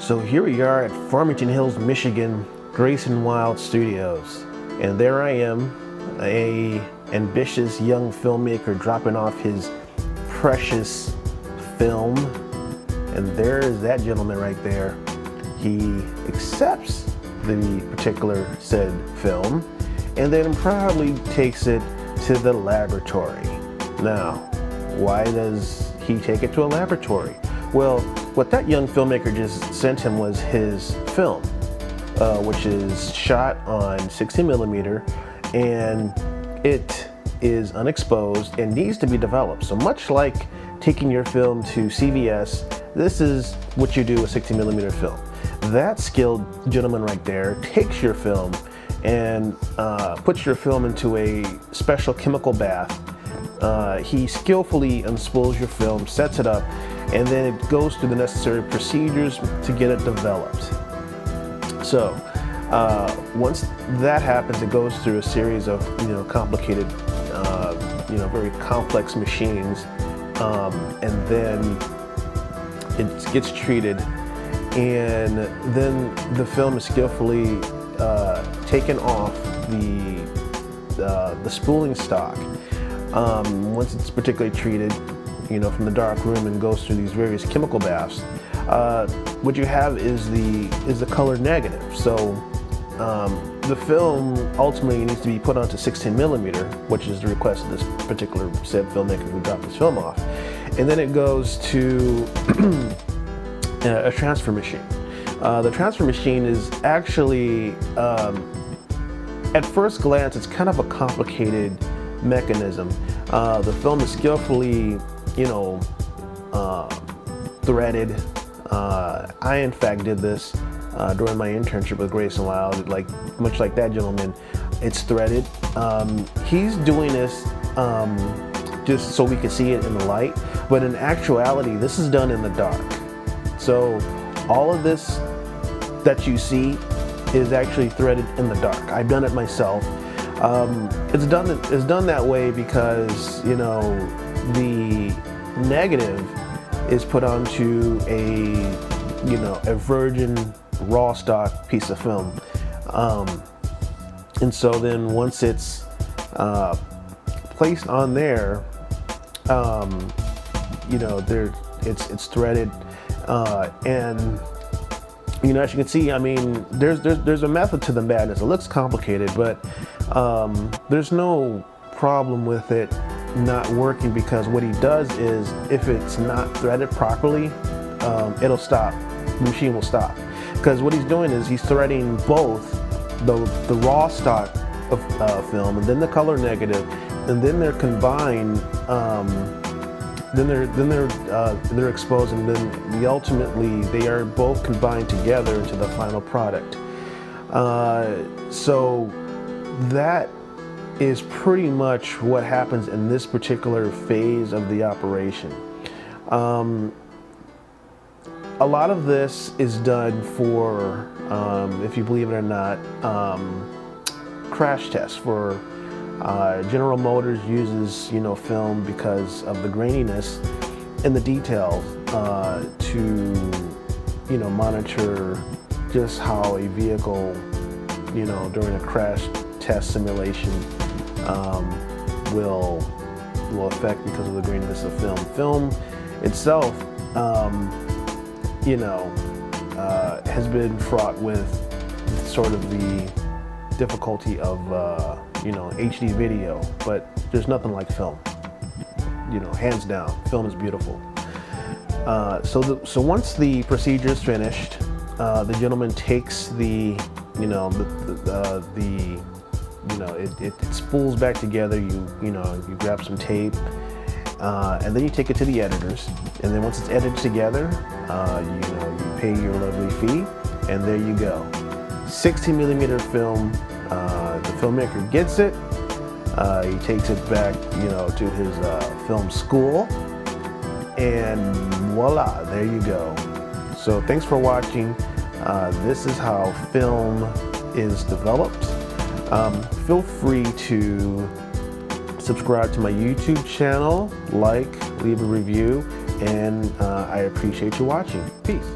So here we are at Farmington Hills, Michigan, Grayson Wild Studios. And there I am, a ambitious young filmmaker dropping off his precious film. And there is that gentleman right there. He accepts the particular said film and then probably takes it to the laboratory. Now, why does he take it to a laboratory? Well, what that young filmmaker just sent him was his film, which is shot on 60mm, and it is unexposed and needs to be developed. So much like taking your film to CVS, this is what you do with 60mm film. That skilled gentleman right there takes your film and puts your film into a special chemical bath. He skillfully unspools your film, sets it up, and then it goes through the necessary procedures to get it developed. So once that happens, it goes through a series of complicated, very complex machines, and then it gets treated, and then the film is skillfully taken off the spooling stock. Once it's particularly treated, from the dark room, and goes through these various chemical baths, what you have is the color negative. So the film ultimately needs to be put onto 16mm, which is the request of this particular said filmmaker who dropped his film off, and then it goes to a transfer machine. The transfer machine is actually, at first glance, it's kind of a complicated mechanism. The film is skillfully, threaded. I in fact did this during my internship with Grayson Wild. Much like that gentleman, it's threaded. He's doing this just so we can see it in the light, but in actuality, this is done in the dark. So all of this that you see is actually threaded in the dark. I've done it myself. It's done that way because the negative is put onto a virgin raw stock piece of film, and so then once it's placed on there, it's threaded, and as you can see, I mean, there's a method to the madness. It looks complicated, but there's no problem with it not working, because what he does is, if it's not threaded properly, it'll stop. The machine will stop, because what he's doing is he's threading both the raw stock of film and then the color negative, and then they're combined. Then they're exposed, and then ultimately they are both combined together into the final product. So that is pretty much what happens in this particular phase of the operation. A lot of this is done for, if you believe it or not, crash tests. For General Motors uses film because of the graininess in the details to monitor just how a vehicle during a crash test simulation will affect, because of the graininess of film. Film itself has been fraught with sort of the difficulty of HD video, but there's nothing like film. Hands down, film is beautiful. So once the procedure is finished, the gentleman takes it spools back together. You grab some tape, and then you take it to the editors, and then once it's edited together, you pay your lovely fee, and there you go. 60mm film. The filmmaker gets it. He takes it back, to his film school, and voila, there you go. So thanks for watching. This is how film is developed. Feel free to subscribe to my YouTube channel, leave a review, and I appreciate you watching. Peace.